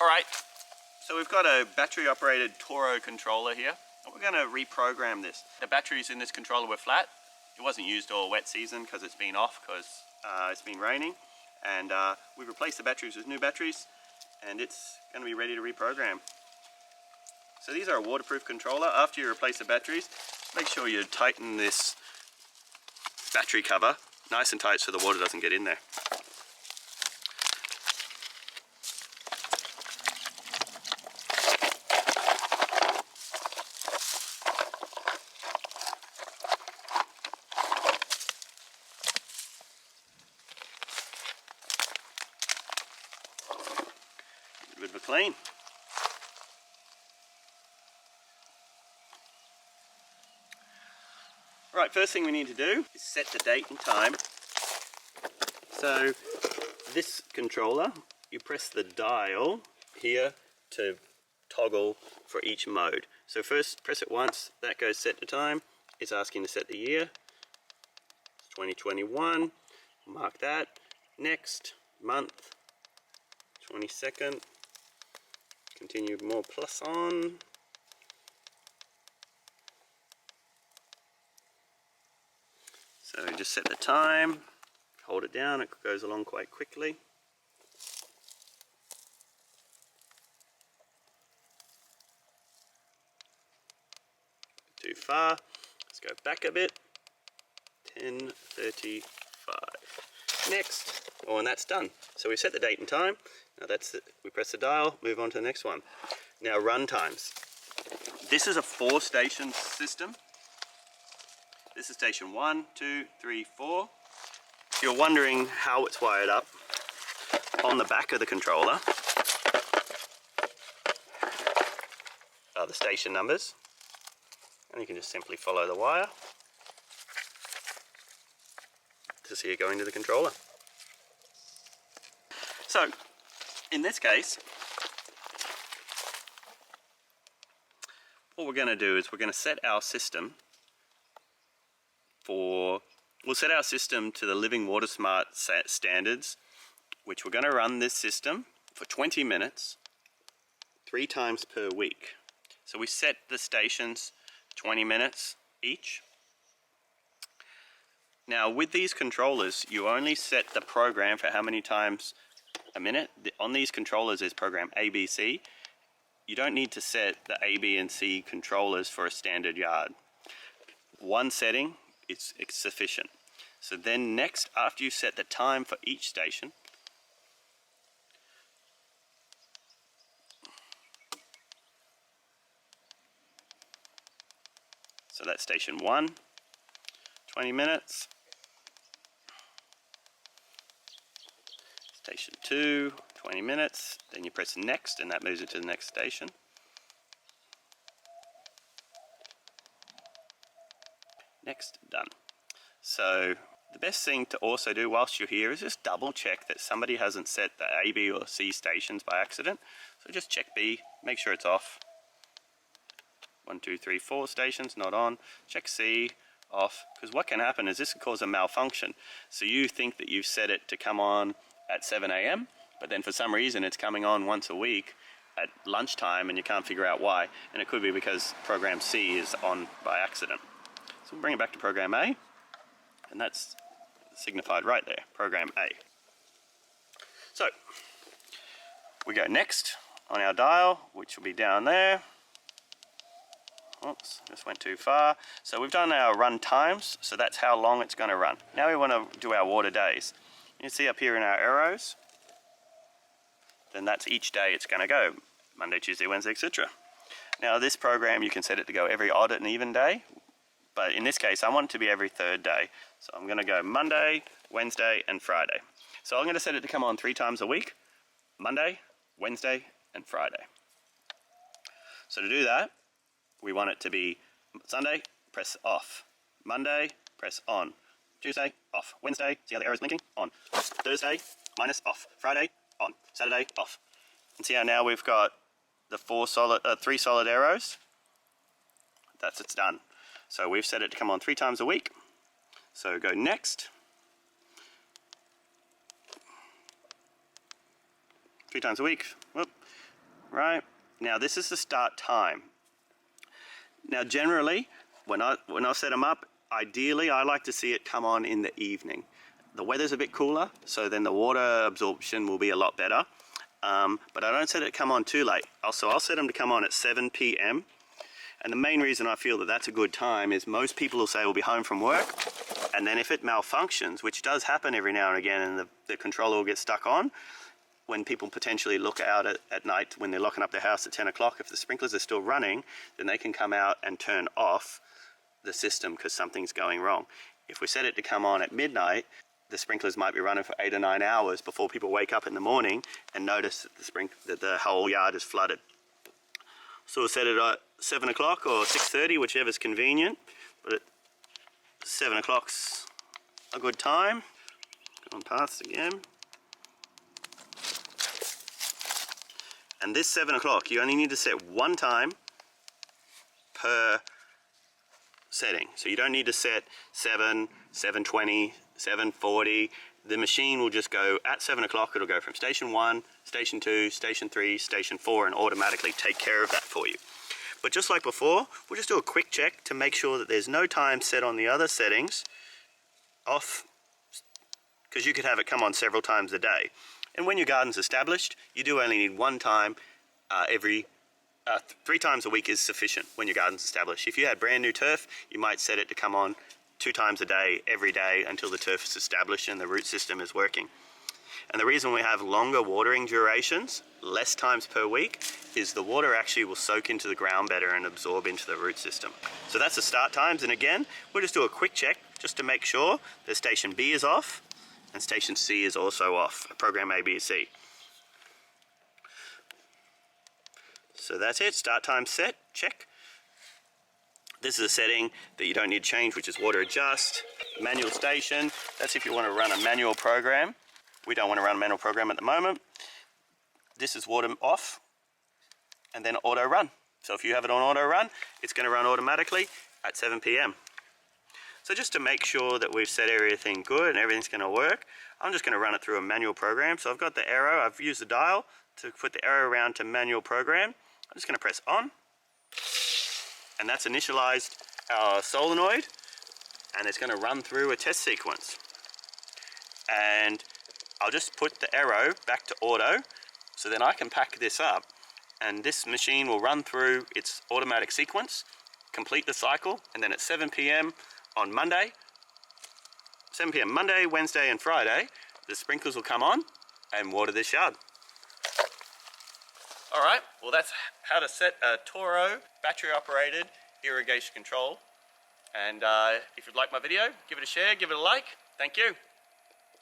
Alright, so we've got a battery operated Torro controller here. And we're going to reprogram this. The batteries in this controller were flat. It wasn't used all wet season because it's been off because it's been raining. And we've replaced the batteries with new batteries and it's going to be ready to reprogram. So these are a waterproof controller. After you replace the batteries, make sure you tighten this battery cover nice and tight so the water doesn't get in there. Give it a clean. Right, first thing we need to do is set the date and time. So this controller, you press the dial here to toggle for each mode. So first press it once, that goes set the time. It's asking to set the year. It's 2021, mark that. Next, month, 22nd. Continue more plus on. So just set the time, hold it down, it goes along quite quickly. Too far, let's go back a bit. 10:35. Next, oh, and that's done. So we set the date and time. Now that's it. We press the dial, move on to the next one. Now run times. This is a 4-station system. This is station 1, 2, 3, 4. If you're wondering how it's wired up, on the back of the controller are the station numbers. And you can just simply follow the wire to see it go into the controller. So, in this case, what we're going to do is we're going to set our system we'll set our system to the Living Water Smart standards, which we're going to run this system for 20 minutes, 3 times per week. So we set the stations 20 minutes each. Now with these controllers, you only set the program for how many times a minute. On these controllers is program ABC. You don't need to set the A, B and C controllers for a standard yard. One setting it's sufficient. So then next, after you set the time for each station, so that's station 1, 20 minutes, station 2, 20 minutes, then you press next and that moves it to the next station. Next, done. So the best thing to also do whilst you're here is just double check that somebody hasn't set the A, B or C stations by accident. So just check B, make sure it's off. 1, 2, 3, 4 stations, not on. Check C, off, because what can happen is this can cause a malfunction. So you think that you've set it to come on at 7 AM, but then for some reason it's coming on once a week at lunchtime and you can't figure out why. And it could be because program C is on by accident. So we'll bring it back to program A, and that's signified right there, program A. So we go next on our dial, which will be down there. Oops, just went too far. So we've done our run times, so that's how long it's going to run. Now we want to do our water days. You can see up here in our arrows, then that's each day it's going to go, Monday, Tuesday, Wednesday, etc. Now this program you can set it to go every odd and even day, but in this case I want it to be every 3rd day. So I'm going to go Monday, Wednesday and Friday. So I'm going to set it to come on 3 times a week, Monday, Wednesday and Friday. So to do that, we want it to be Sunday, press off. Monday, press on. Tuesday, off. Wednesday, see how the arrow's blinking? On. Thursday, minus, off. Friday, on. Saturday, off. And see how now we've got the 3 solid arrows? It's done. So we've set it to come on 3 times a week. So go next. 3 times a week. Whoop. right? Now this is the start time. Now generally, when I set them up, ideally I like to see it come on in the evening. The weather's a bit cooler, so then the water absorption will be a lot better. But I don't set it to come on too late. Also, I'll set them to come on at 7 p.m. And the main reason I feel that that's a good time is most people will say we'll be home from work, and then if it malfunctions, which does happen every now and again, and the controller will get stuck on, when people potentially look out at night when they're locking up their house at 10 o'clock, if the sprinklers are still running, then they can come out and turn off the system because something's going wrong. If we set it to come on at midnight, the sprinklers might be running for 8 or 9 hours before people wake up in the morning and notice that the whole yard is flooded. So we'll set it at 7 o'clock or 6:30, whichever's convenient, but at 7 o'clock's a good time. Go on past again. And this 7 o'clock, you only need to set one time per setting. So you don't need to set 7, 7:20, 7:40. The machine will just go at 7 o'clock, it'll go from station 1, station 2, station 3, station 4, and automatically take care of that for you. But just like before, we'll just do a quick check to make sure that there's no time set on the other settings off, because you could have it come on several times a day. And when your garden's established, you do only need one time 3 times a week is sufficient when your garden's established. If you had brand new turf, you might set it to come on 2 times a day, every day, until the turf is established and the root system is working. And the reason we have longer watering durations, less times per week, is the water actually will soak into the ground better and absorb into the root system. So that's the start times, and again, we'll just do a quick check just to make sure that station B is off and station C is also off, program A, B, C. So that's it, start time set, check. This is a setting that you don't need to change, which is water adjust. Manual station, that's if you want to run a manual program. We don't want to run a manual program at the moment. This is water off, and then auto run. So if you have it on auto run, it's going to run automatically at 7 p.m. So just to make sure that we've set everything good and everything's going to work, I'm just going to run it through a manual program. So I've got the arrow, I've used the dial to put the arrow around to manual program. I'm just going to press on, and that's initialized our solenoid, and it's going to run through a test sequence. And I'll just put the arrow back to auto, so then I can pack this up, and this machine will run through its automatic sequence, complete the cycle, and then at 7 p.m. on Monday, 7 p.m. Monday, Wednesday and Friday, the sprinklers will come on and water this yard. Alright, well that's how to set a Torro battery operated irrigation control. And if you'd like my video, give it a share, give it a like. Thank you.